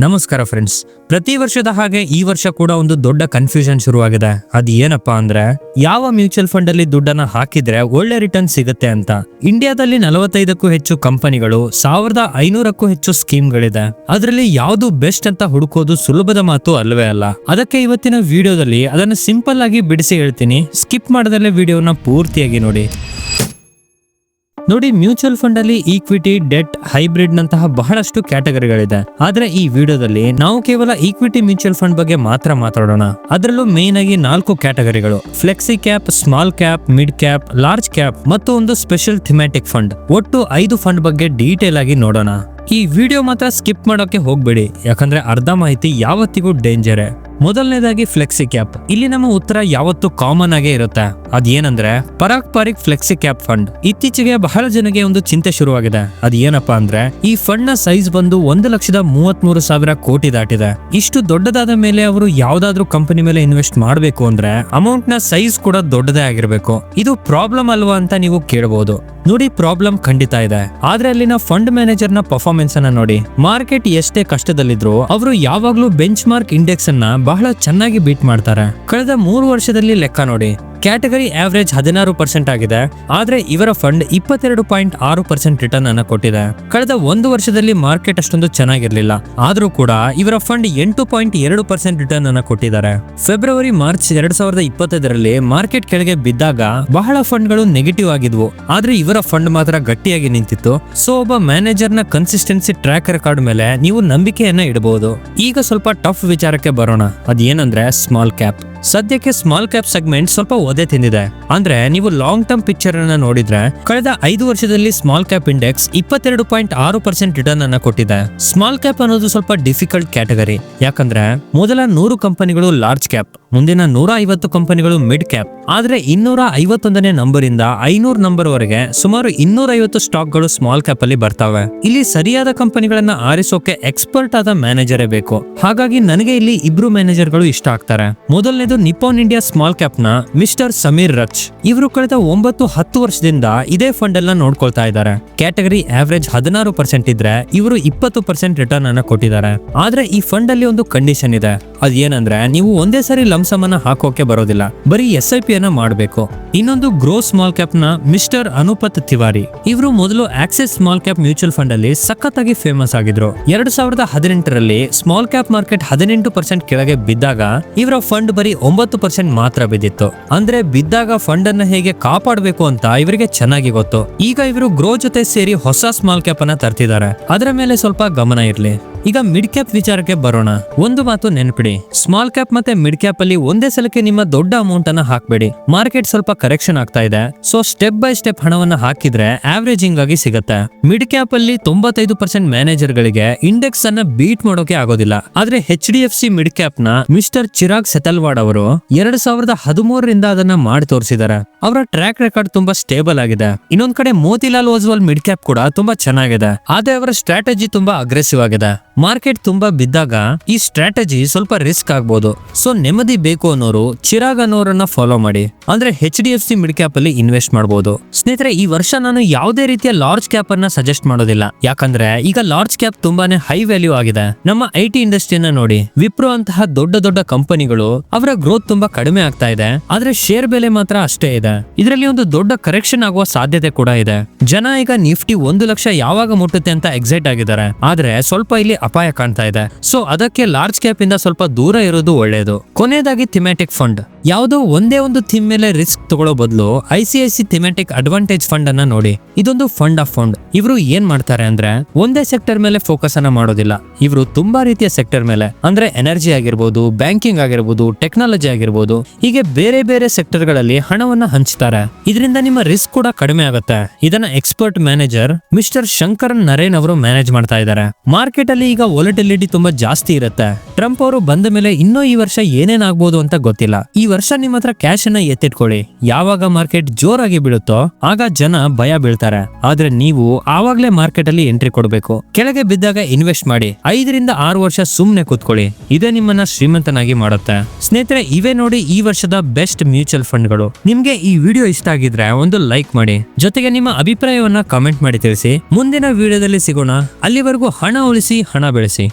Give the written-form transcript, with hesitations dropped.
ನಮಸ್ಕಾರ ಫ್ರೆಂಡ್ಸ್. ಪ್ರತಿ ವರ್ಷದ ಹಾಗೆ ಈ ವರ್ಷ ಕೂಡ ಒಂದು ದೊಡ್ಡ ಕನ್ಫ್ಯೂಷನ್ ಶುರುವಾಗಿದೆ. ಅದು ಏನಪ್ಪಾ ಅಂದ್ರೆ ಯಾವ ಮ್ಯೂಚುವಲ್ ಫಂಡ್ ಅಲ್ಲಿ ದುಡ್ಡನ್ನ ಹಾಕಿದ್ರೆ ಒಳ್ಳೆ ರಿಟರ್ನ್ ಸಿಗುತ್ತೆ ಅಂತ. ಇಂಡಿಯಾದಲ್ಲಿ 45ಕ್ಕೂ ಹೆಚ್ಚು ಕಂಪನಿಗಳು, 1500ಕ್ಕೂ ಹೆಚ್ಚು ಸ್ಕೀಮ್ಗಳಿದೆ. ಅದರಲ್ಲಿ ಯಾವುದು ಬೆಸ್ಟ್ ಅಂತ ಹುಡುಕೋದು ಸುಲಭದ ಮಾತು ಅಲ್ವೇ ಅಲ್ಲ. ಅದಕ್ಕೆ ಇವತ್ತಿನ ವಿಡಿಯೋದಲ್ಲಿ ಅದನ್ನ ಸಿಂಪಲ್ ಆಗಿ ಬಿಡಿಸಿ ಹೇಳ್ತೀನಿ. ಸ್ಕಿಪ್ ಮಾಡದಲ್ಲೇ ವಿಡಿಯೋನ ಪೂರ್ತಿಯಾಗಿ ನೋಡಿ. ಮ್ಯೂಚುವಲ್ ಫಂಡ್ ಅಲ್ಲಿ ಈಕ್ವಿಟಿ, ಡೆಟ್, ಹೈಬ್ರಿಡ್ ನಂತಹ ಬಹಳಷ್ಟು ಕ್ಯಾಟಗರಿಗಳಿದೆ. ಆದ್ರೆ ಈ ವಿಡಿಯೋದಲ್ಲಿ ನಾವು ಕೇವಲ ಈಕ್ವಿಟಿ ಮ್ಯೂಚುವಲ್ ಫಂಡ್ ಬಗ್ಗೆ ಮಾತ್ರ ಮಾತಾಡೋಣ. ಅದರಲ್ಲೂ ಮೇನ್ ಆಗಿ 4 ಕ್ಯಾಟಗರಿಗಳು: flexi cap, small cap, mid cap, large cap ಮತ್ತು ಒಂದು ಸ್ಪೆಷಲ್ ಥಿಮ್ಯಾಟಿಕ್ ಫಂಡ್. ಒಟ್ಟು 5 ಫಂಡ್ ಬಗ್ಗೆ ಡೀಟೇಲ್ ಆಗಿ ನೋಡೋಣ. ಈ ವಿಡಿಯೋ ಮಾತ್ರ ಸ್ಕಿಪ್ ಮಾಡೋಕೆ ಹೋಗ್ಬೇಡಿ, ಯಾಕಂದ್ರೆ ಅರ್ಧ ಮಾಹಿತಿ ಯಾವತ್ತಿಗೂ ಡೇಂಜರೇ. ಮೊದಲನೇದಾಗಿ ಫ್ಲೆಕ್ಸಿ ಕ್ಯಾಪ್. ಇಲ್ಲಿ ನಮ್ಮ ಉತ್ತರ ಯಾವತ್ತು ಕಾಮನ್ ಆಗೇ ಇರುತ್ತೆ. ಅದೇನಂದ್ರೆ ಪಾರಸ್ಪರಿಕ್ ಫ್ಲೆಕ್ಸಿ ಕ್ಯಾಪ್ ಫಂಡ್. ಇತ್ತೀಚೆಗೆ ಬಹಳ ಜನಕ್ಕೆ ಒಂದು ಚಿಂತೆ ಶುರುವಾಗಿದೆ. ಅದ್ ಏನಪ್ಪಾ ಅಂದ್ರೆ ಈ ಫಂಡ್ ನ ಸೈಜ್ ಬಂದು 1,33,000 ಕೋಟಿ ದಾಟಿದೆ. ಇಷ್ಟು ದೊಡ್ಡದಾದ ಮೇಲೆ ಅವರು ಯಾವ್ದಾದ್ರು ಕಂಪನಿ ಮೇಲೆ ಇನ್ವೆಸ್ಟ್ ಮಾಡಬೇಕು ಅಂದ್ರೆ ಅಮೌಂಟ್ ನ ಸೈಜ್ ಕೂಡ ದೊಡ್ಡದೇ ಆಗಿರ್ಬೇಕು. ಇದು ಪ್ರಾಬ್ಲಮ್ ಅಲ್ವಾ ಅಂತ ನೀವು ಕೇಳಬಹುದು. ಪ್ರಾಬ್ಲಮ್ ಖಂಡಿತ ಇದೆ. ಆದ್ರೆ ಅಲ್ಲಿನ ಫಂಡ್ ಮ್ಯಾನೇಜರ್ ನ ಪರ್ಫಾರ್ಮೆನ್ಸ್ ಅನ್ನ ನೋಡಿ. ಮಾರ್ಕೆಟ್ ಎಷ್ಟೇ ಕಷ್ಟದಲ್ಲಿದ್ರು ಅವರು ಯಾವಾಗ್ಲೂ ಬೆಂಚ್ ಮಾರ್ಕ್ ಇಂಡೆಕ್ಸ್ ಅನ್ನ ಬಹಳ ಚೆನ್ನಾಗಿ ಬೀಟ್ ಮಾಡ್ತಾರೆ. ಕಳೆದ 3 ವರ್ಷದಲ್ಲಿ ಲೆಕ್ಕ ನೋಡಿ. ಕ್ಯಾಟಗರಿ ಆವರೇಜ್ 16% ಆಗಿದೆ. ಆದ್ರೆ ಇವರ ಫಂಡ್ 22.6% ರಿಟರ್ನ್ ಅನ್ನ ಕೊಟ್ಟಿದೆ. ಕಳೆದ 1 ವರ್ಷದಲ್ಲಿ ಮಾರ್ಕೆಟ್ ಅಷ್ಟೊಂದು ಚೆನ್ನಾಗಿರ್ಲಿಲ್ಲ. ಆದ್ರೂ ಕೂಡ ಇವರ ಫಂಡ್ 8.2% ರಿಟರ್ನ್ ಅನ್ನ ಕೊಟ್ಟಿದ್ದಾರೆ. ಫೆಬ್ರವರಿ ಮಾರ್ಚ್ 2025ರಲ್ಲಿ ಮಾರ್ಕೆಟ್ ಕೆಳಗೆ ಬಿದ್ದಾಗ ಬಹಳ ಫಂಡ್ಗಳು ನೆಗೆಟಿವ್ ಆಗಿದ್ವು. ಆದ್ರೆ ಇವರ ಫಂಡ್ ಮಾತ್ರ ಗಟ್ಟಿಯಾಗಿ ನಿಂತಿತ್ತು. ಸೊ ಒಬ್ಬ ಮ್ಯಾನೇಜರ್ ನ ಕನ್ಸಿಸ್ಟೆನ್ಸಿ ಟ್ರ್ಯಾಕ್ ರೆಕಾರ್ಡ್ ಮೇಲೆ ನೀವು ನಂಬಿಕೆಯನ್ನ ಇಡಬಹುದು. ಈಗ ಸ್ವಲ್ಪ ಟಫ್ ವಿಚಾರಕ್ಕೆ ಬರೋಣ. ಅದೇನಂದ್ರೆ ಸ್ಮಾಲ್ ಕ್ಯಾಪ್. ಸದ್ಯಕ್ಕೆ ಸ್ಮಾಲ್ ಕ್ಯಾಪ್ ಸೆಗ್ಮೆಂಟ್ ಸ್ವಲ್ಪ ಒದೆ ತಿಂದಿದೆ. ಅಂದ್ರೆ ನೀವು ಲಾಂಗ್ ಟರ್ಮ್ ಪಿಕ್ಚರ್ ಅನ್ನ ನೋಡಿದ್ರೆ ಕಳೆದ 5 ವರ್ಷದಲ್ಲಿ ಸ್ಮಾಲ್ ಕ್ಯಾಪ್ ಇಂಡೆಕ್ಸ್ 22.6% ರಿಟರ್ನ್ ಅನ್ನ ಕೊಟ್ಟಿದೆ. ಸ್ಮಾಲ್ ಕ್ಯಾಪ್ ಅನ್ನೋದು ಸ್ವಲ್ಪ ಡಿಫಿಕಲ್ಟ್ ಕ್ಯಾಟಗರಿ. ಯಾಕಂದ್ರೆ ಮೊದಲ 100 ಕಂಪನಿಗಳು ಲಾರ್ಜ್ ಕ್ಯಾಪ್, ಮುಂದಿನ 150 ಕಂಪನಿಗಳು ಮಿಡ್ ಕ್ಯಾಪ್. ಆದ್ರೆ 251ನೇ ನಂಬರ್ ಇಂದ 500 ನಂಬರ್ ವರೆಗೆ ಸುಮಾರು 250 ಸ್ಟಾಕ್ ಗಳು ಸ್ಮಾಲ್ ಕ್ಯಾಪ್ ಅಲ್ಲಿ ಬರ್ತವೆ. ಇಲ್ಲಿ ಸರಿಯಾದ ಕಂಪನಿಗಳನ್ನ ಆರಿಸೋಕೆ ಎಕ್ಸ್ಪರ್ಟ್ ಆದ ಮ್ಯಾನೇಜರೇ ಬೇಕು. ಹಾಗಾಗಿ ನನಗೆ ಇಲ್ಲಿ ಇಬ್ರು ಮ್ಯಾನೇಜರ್ ಗಳು ಇಷ್ಟ ಆಗ್ತಾರೆ. ಮೊದಲನೇದು ನಿಪ್ಪೋನ್ ಇಂಡಿಯಾ ಸ್ಮಾಲ್ ಕ್ಯಾಪ್ ನ ಮಿಸ್ಟರ್ ಸಮೀರ್ ರಚ್. ಇವರು ಕಳೆದ 9-10 ವರ್ಷದಿಂದ ಇದೇ ಫಂಡ್ ಎಲ್ಲ ನೋಡ್ಕೊಳ್ತಾ ಇದ್ದಾರೆ. ಕ್ಯಾಟಗರಿ ಆವರೇಜ್ 16% ಇದ್ರೆ ಇವರು 20% ರಿಟರ್ನ್ ಅನ್ನ ಕೊಟ್ಟಿದ್ದಾರೆ. ಆದ್ರೆ ಈ ಫಂಡ್ ಅಲ್ಲಿ ಒಂದು ಕಂಡೀಷನ್ ಇದೆ. ಅದೇನಂದ್ರೆ ನೀವು ಒಂದೇ ಸರಿ ಲಂಸಮ್ ಅನ್ನ ಹಾಕೋಕೆ ಬರೋದಿಲ್ಲ, ಬರೀ SIP ಅನ್ನ ಮಾಡಬೇಕು. ಇನ್ನೊಂದು ಗ್ರೋ ಸ್ಮಾಲ್ ಕ್ಯಾಪ್ ನ ಮಿಸ್ಟರ್ ಅನುಪತ್ ತಿವಾರಿ. ಇವರು ಮೊದಲು Axis small cap mutual fund ಅಲ್ಲಿ ಸಖತ್ತಾಗಿ ಫೇಮಸ್ ಆಗಿದ್ರು. 2018ರಲ್ಲಿ ಸ್ಮಾಲ್ ಕ್ಯಾಪ್ ಮಾರ್ಕೆಟ್ 18% ಕೆಳಗೆ ಬಿದ್ದಾಗ ಇವರ ಫಂಡ್ ಬರೀ 9% ಮಾತ್ರ ಬಿದ್ದಿತ್ತು. ಅಂದ್ರೆ ಬಿದ್ದಾಗ ಫಂಡ್ ಅನ್ನ ಹೇಗೆ ಕಾಪಾಡಬೇಕು ಅಂತ ಇವರಿಗೆ ಚೆನ್ನಾಗಿ ಗೊತ್ತು. ಈಗ ಇವರು ಗ್ರೋ ಜೊತೆ ಸೇರಿ ಹೊಸ ಸ್ಮಾಲ್ ಕ್ಯಾಪ್ ಅನ್ನ ತರ್ತಿದ್ದಾರೆ. ಅದರ ಮೇಲೆ ಸ್ವಲ್ಪ ಗಮನ ಇರ್ಲಿ. ಈಗ ಮಿಡ್ ಕ್ಯಾಪ್ ವಿಚಾರಕ್ಕೆ ಬರೋಣ. ಒಂದು ಮಾತು ನೆನಪಿಡಿ, ಸ್ಮಾಲ್ ಕ್ಯಾಪ್ ಮತ್ತೆ ಮಿಡ್ ಕ್ಯಾಪ್ ಅಲ್ಲಿ ಒಂದೇ ಸಲಕ್ಕೆ ನಿಮ್ಮ ದೊಡ್ಡ ಅಮೌಂಟ್ ಅನ್ನ ಹಾಕ್ಬೇಡಿ. ಮಾರ್ಕೆಟ್ ಸ್ವಲ್ಪ ಕರೆಕ್ಷನ್ ಆಗ್ತಾ ಇದೆ. ಸೊ ಸ್ಟೆಪ್ ಬೈ ಸ್ಟೆಪ್ ಹಣವನ್ನ ಹಾಕಿದ್ರೆ ಆವರೇಜಿಂಗ್ ಆಗಿ ಸಿಗುತ್ತೆ. ಮಿಡ್ ಕ್ಯಾಪ್ ಅಲ್ಲಿ 95% ಮ್ಯಾನೇಜರ್ ಗಳಿಗೆ ಇಂಡೆಕ್ಸ್ ಅನ್ನ ಬೀಟ್ ಮಾಡೋಕೆ ಆಗೋದಿಲ್ಲ. ಆದ್ರೆ HDFC ಮಿಡ್ ಕ್ಯಾಪ್ ನ ಮಿಸ್ಟರ್ ಚಿರಾಗ್ ಸೆತಲ್ವಾಡ್ ಅವರು 2013ರಿಂದ ಅದನ್ನ ಮಾಡಿ ತೋರಿಸಿದ್ದಾರೆ. ಅವರ ಟ್ರ್ಯಾಕ್ ರೆಕಾರ್ಡ್ ತುಂಬಾ ಸ್ಟೇಬಲ್ ಆಗಿದೆ. ಇನ್ನೊಂದ್ ಕಡೆ ಮೋತಿಲಾಲ್ ಓಸ್ವಾಲ್ ಮಿಡ್ ಕ್ಯಾಪ್ ಕೂಡ ತುಂಬಾ ಚೆನ್ನಾಗಿದೆ. ಆದ್ರೆ ಅವರ ಸ್ಟ್ರಾಟಜಿ ತುಂಬಾ ಅಗ್ರೆಸಿವ್ ಆಗಿದೆ. ಮಾರ್ಕೆಟ್ ತುಂಬಾ ಬಿದ್ದಾಗ ಈ ಸ್ಟ್ರಾಟಜಿ ಸ್ವಲ್ಪ ರಿಸ್ಕ್ ಆಗ್ಬಹುದು. ಸೊ ನೆಮ್ಮದಿ ಬೇಕು ಅನ್ನೋರು ಚಿರಾಗ್ ಅನ್ನೋರನ್ನ ಫಾಲೋ ಮಾಡಿ. ಅಂದ್ರೆ HDFC ಮಿಡ್ ಕ್ಯಾಪ್ ಅಲ್ಲಿ ಇನ್ವೆಸ್ಟ್ ಮಾಡಬಹುದು. ಸ್ನೇಹಿತರೆ, ಈ ವರ್ಷ ನಾನು ಯಾವುದೇ ರೀತಿಯ ಲಾರ್ಜ್ ಕ್ಯಾಪ್ ಅನ್ನ ಸಜೆಸ್ಟ್ ಮಾಡೋದಿಲ್ಲ. ಯಾಕಂದ್ರೆ ಈಗ ಲಾರ್ಜ್ ಕ್ಯಾಪ್ ತುಂಬಾನೇ ಹೈ ವ್ಯಾಲ್ಯೂ ಆಗಿದೆ. ನಮ್ಮ IT ಇಂಡಸ್ಟ್ರಿಯನ್ನ ನೋಡಿ. ವಿಪ್ರೋ ಅಂತಹ ದೊಡ್ಡ ದೊಡ್ಡ ಕಂಪನಿಗಳು ಅವರ ಗ್ರೋತ್ ತುಂಬಾ ಕಡಿಮೆ ಆಗ್ತಾ ಇದೆ. ಆದ್ರೆ ಶೇರ್ ಬೆಲೆ ಮಾತ್ರ ಅಷ್ಟೇ ಇದೆ. ಇದರಲ್ಲಿ ಒಂದು ದೊಡ್ಡ ಕರೆಕ್ಷನ್ ಆಗುವ ಸಾಧ್ಯತೆ ಕೂಡ ಇದೆ. ಜನ ಈಗ ನಿಫ್ಟಿ 1 ಲಕ್ಷ ಯಾವಾಗ ಮುಟ್ಟುತ್ತೆ ಅಂತ ಎಕ್ಸೈಟ್ ಆಗಿದ್ದಾರೆ. ಆದ್ರೆ ಸ್ವಲ್ಪ ಇಲ್ಲಿ ಅಪಾಯ ಕಾಣ್ತಾ ಇದೆ. ಸೊ ಅದಕ್ಕೆ ಲಾರ್ಜ್ ಕ್ಯಾಪ್ ಇಂದ ಸ್ವಲ್ಪ ದೂರ ಇರೋದು ಒಳ್ಳೆಯದು. ಕೊನೆಯದಾಗಿ ಥಿಮ್ಯಾಟಿಕ್ ಫಂಡ್. ಯಾವುದೋ ಒಂದೇ ಒಂದು ಥೀಮ್ ಮೇಲೆ ರಿಸ್ಕ್ ತಗೊಳ್ಳೋ ಬದಲು ICIC ಥಿಮ್ಯಾಟಿಕ್ ಅಡ್ವಾಂಟೇಜ್ ಫಂಡ್ ಅನ್ನ ನೋಡಿ. ಇದೊಂದು ಫಂಡ್ ಆಫ್ ಫಂಡ್. ಇವರು ಏನ್ ಮಾಡ್ತಾರೆ ಅಂದ್ರೆ ಒಂದೇ ಸೆಕ್ಟರ್ ಮೇಲೆ ಫೋಕಸ್ ಅನ್ನ ಮಾಡೋದಿಲ್ಲ. ಇವರು ತುಂಬಾ ರೀತಿಯ ಸೆಕ್ಟರ್ ಮೇಲೆ, ಅಂದ್ರೆ ಎನರ್ಜಿ ಆಗಿರ್ಬೋದು, ಬ್ಯಾಂಕಿಂಗ್ ಆಗಿರ್ಬೋದು, ಟೆಕ್ನಾಲಜಿ ಆಗಿರ್ಬೋದು, ಹೀಗೆ ಬೇರೆ ಬೇರೆ ಸೆಕ್ಟರ್ ಗಳಲ್ಲಿ ಹಣವನ್ನ ಹಂಚ್ತಾರೆ. ಇದರಿಂದ ನಿಮ್ಮ ರಿಸ್ಕ್ ಕೂಡ ಕಡಿಮೆ ಆಗುತ್ತೆ. ಇದನ್ನ expert manager mister Shankaran Naren ಅವರು ಮ್ಯಾನೇಜ್ ಮಾಡ್ತಾ ಇದ್ದಾರೆ. ಮಾರ್ಕೆಟ್ ಅಲ್ಲಿ ಈಗ ವೊಲಟಿಲಿಟಿ ತುಂಬಾ ಜಾಸ್ತಿ ಇರುತ್ತೆ. ಟ್ರಂಪ್ ಅವರು ಬಂದ ಮೇಲೆ ಇನ್ನೂ ಈ ವರ್ಷ ಏನೇನಾಗಬಹುದು ಅಂತ ಗೊತ್ತಿಲ್ಲ. ಈ ವರ್ಷ ನಿಮ್ಮ ಹತ್ರ ಕ್ಯಾಶ್ ಅನ್ನ ಎತ್ತಿಟ್ಕೊಳ್ಳಿ. ಯಾವಾಗ ಮಾರ್ಕೆಟ್ ಜೋರಾಗಿ ಬೀಳುತ್ತೋ ಆಗ ಜನ ಭಯ ಬೀಳ್ತಾರೆ. ಆದ್ರೆ ನೀವು ಆವಾಗ್ಲೇ ಮಾರ್ಕೆಟ್ ಅಲ್ಲಿ ಎಂಟ್ರಿ ಕೊಡಬೇಕು. ಕೆಳಗೆ ಬಿದ್ದಾಗ ಇನ್ವೆಸ್ಟ್ ಮಾಡಿ. 5-6 ವರ್ಷ ಸುಮ್ನೆ ಕೂತ್ಕೊಳ್ಳಿ. ಇದೇ ನಿಮ್ಮನ್ನ ಶ್ರೀಮಂತನಾಗಿ ಮಾಡುತ್ತೆ. ಸ್ನೇಹಿತರೆ, ಇವೇ ನೋಡಿ ಈ ವರ್ಷದ ಬೆಸ್ಟ್ ಮ್ಯೂಚುವಲ್ ಫಂಡ್ಗಳು. ನಿಮ್ಗೆ ಈ ವಿಡಿಯೋ ಇಷ್ಟ ಆಗಿದ್ರೆ ಒಂದು ಲೈಕ್ ಮಾಡಿ. ಜೊತೆಗೆ ನಿಮ್ಮ ಅಭಿಪ್ರಾಯವನ್ನ ಕಾಮೆಂಟ್ ಮಾಡಿ ತಿಳಿಸಿ. ಮುಂದಿನ ವಿಡಿಯೋದಲ್ಲಿ ಸಿಗೋಣ. ಅಲ್ಲಿವರೆಗೂ ಹಣ ಉಳಿಸಿ, ಹಣ ಬೆಳೆಸಿ.